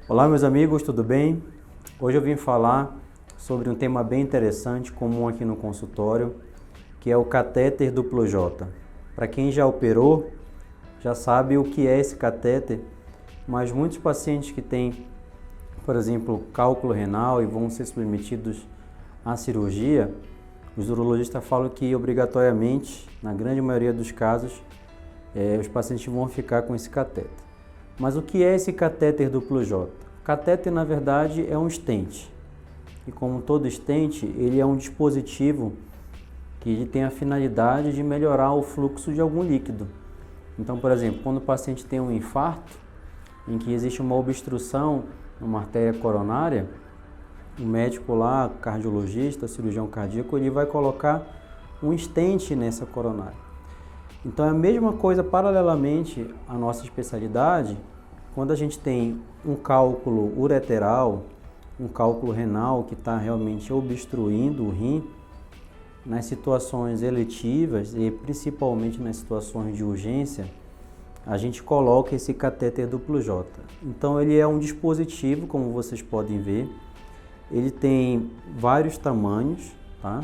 Olá meus amigos, tudo bem? Hoje eu vim falar sobre um tema bem interessante, comum aqui no consultório, que é o catéter duplo J. Para quem já operou, já sabe o que é esse catéter, mas muitos pacientes que têm, por exemplo, cálculo renal e vão ser submetidos à cirurgia, os urologistas falam que obrigatoriamente, na grande maioria dos casos, os pacientes vão ficar com esse catéter. Mas o que é esse catéter duplo J? O catéter, na verdade, é um stent. E como todo stent, ele é um dispositivo que tem a finalidade de melhorar o fluxo de algum líquido. Então, por exemplo, quando o paciente tem um infarto, em que existe uma obstrução numa artéria coronária, o médico lá, cardiologista, cirurgião cardíaco, ele vai colocar um stent nessa coronária. Então é a mesma coisa paralelamente à nossa especialidade, quando a gente tem um cálculo ureteral, um cálculo renal que está realmente obstruindo o rim, nas situações eletivas e principalmente nas situações de urgência, a gente coloca esse catéter duplo J. Então ele é um dispositivo, como vocês podem ver, ele tem vários tamanhos, tá?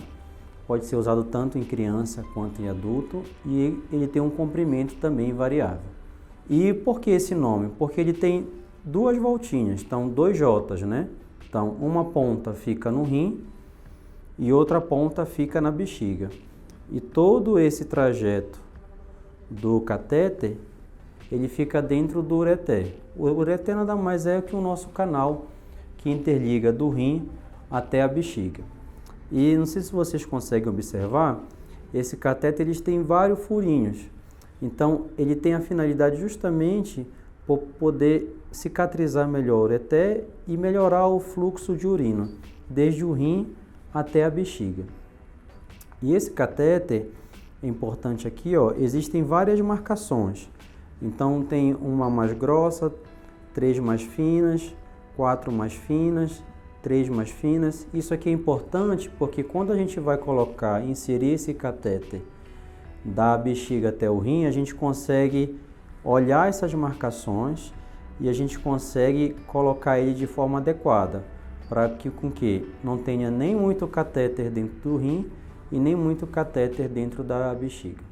Pode ser usado tanto em criança quanto em adulto e ele tem um comprimento também variável. E por que esse nome? Porque ele tem duas voltinhas, então dois J's, né? Então uma ponta fica no rim e outra ponta fica na bexiga. E todo esse trajeto do catéter, ele fica dentro do ureter. O ureter nada mais é que o nosso canal que interliga do rim até a bexiga. E não sei se vocês conseguem observar, esse catéter eles têm vários furinhos. Então, ele tem a finalidade justamente por poder cicatrizar melhor o ureter e melhorar o fluxo de urina, desde o rim até a bexiga. E esse catéter, é importante aqui, ó, existem várias marcações. Então, tem uma mais grossa, 3 mais finas, 4 mais finas, 3 mais finas. Isso aqui é importante porque quando a gente vai colocar, inserir esse catéter da bexiga até o rim, a gente consegue olhar essas marcações e a gente consegue colocar ele de forma adequada, para que com que não tenha nem muito catéter dentro do rim e nem muito catéter dentro da bexiga.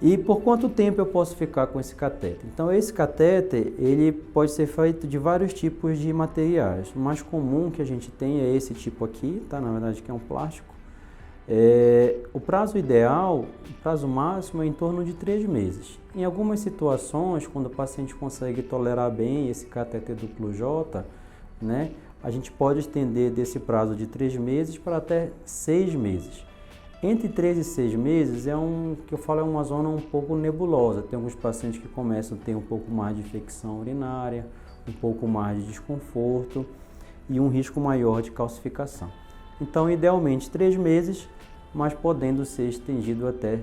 E por quanto tempo eu posso ficar com esse catéter? Então esse catéter, ele pode ser feito de vários tipos de materiais. O mais comum que a gente tem é esse tipo aqui, tá? Na verdade que é um plástico. O prazo ideal, o prazo máximo é em torno de 3 meses. Em algumas situações, quando o paciente consegue tolerar bem esse catéter duplo J, né, a gente pode estender desse prazo de 3 meses para até 6 meses. Entre 3 e 6 meses é uma zona um pouco nebulosa. Tem alguns pacientes que começam a ter um pouco mais de infecção urinária, um pouco mais de desconforto e um risco maior de calcificação. Então, idealmente 3 meses, mas podendo ser estendido até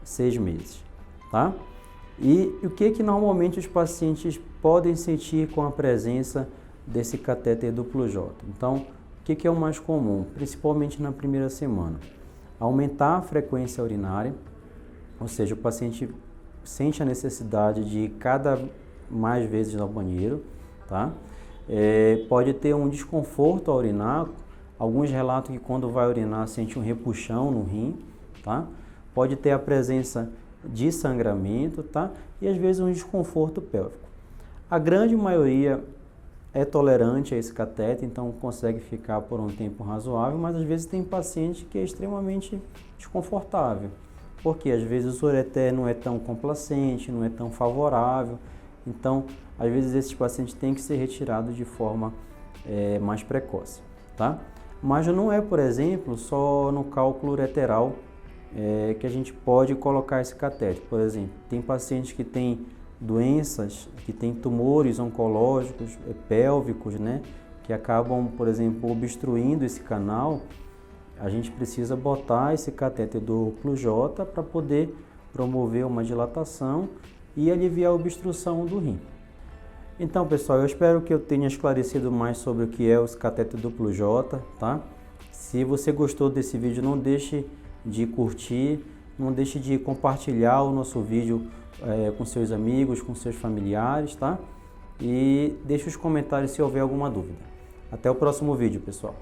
6 meses, tá? E o que normalmente os pacientes podem sentir com a presença desse catéter duplo J? Então, o que é o mais comum, principalmente na primeira semana? Aumentar a frequência urinária, ou seja, o paciente sente a necessidade de ir cada mais vezes ao banheiro, tá? Pode ter um desconforto ao urinar, alguns relatam que quando vai urinar sente um repuxão no rim, tá? Pode ter a presença de sangramento, tá? E às vezes um desconforto pélvico. A grande maioria é tolerante a esse catéter, então consegue ficar por um tempo razoável, mas às vezes tem paciente que é extremamente desconfortável, porque às vezes o ureter não é tão complacente, não é tão favorável, então às vezes esses pacientes têm que ser retirados de forma mais precoce, tá? Mas não é, por exemplo, só no cálculo ureteral que a gente pode colocar esse catéter. Por exemplo, tem pacientes que têm doenças, que têm tumores oncológicos pélvicos, né, que acabam, por exemplo, obstruindo esse canal. A gente precisa botar esse catéter duplo J para poder promover uma dilatação e aliviar a obstrução do rim. Então, pessoal, eu espero que eu tenha esclarecido mais sobre o que é o catéter duplo J, tá? Se você gostou desse vídeo, não deixe de curtir, não deixe de compartilhar o nosso vídeo com seus amigos, com seus familiares, tá? e deixe os comentários se houver alguma dúvida. Até o próximo vídeo, pessoal.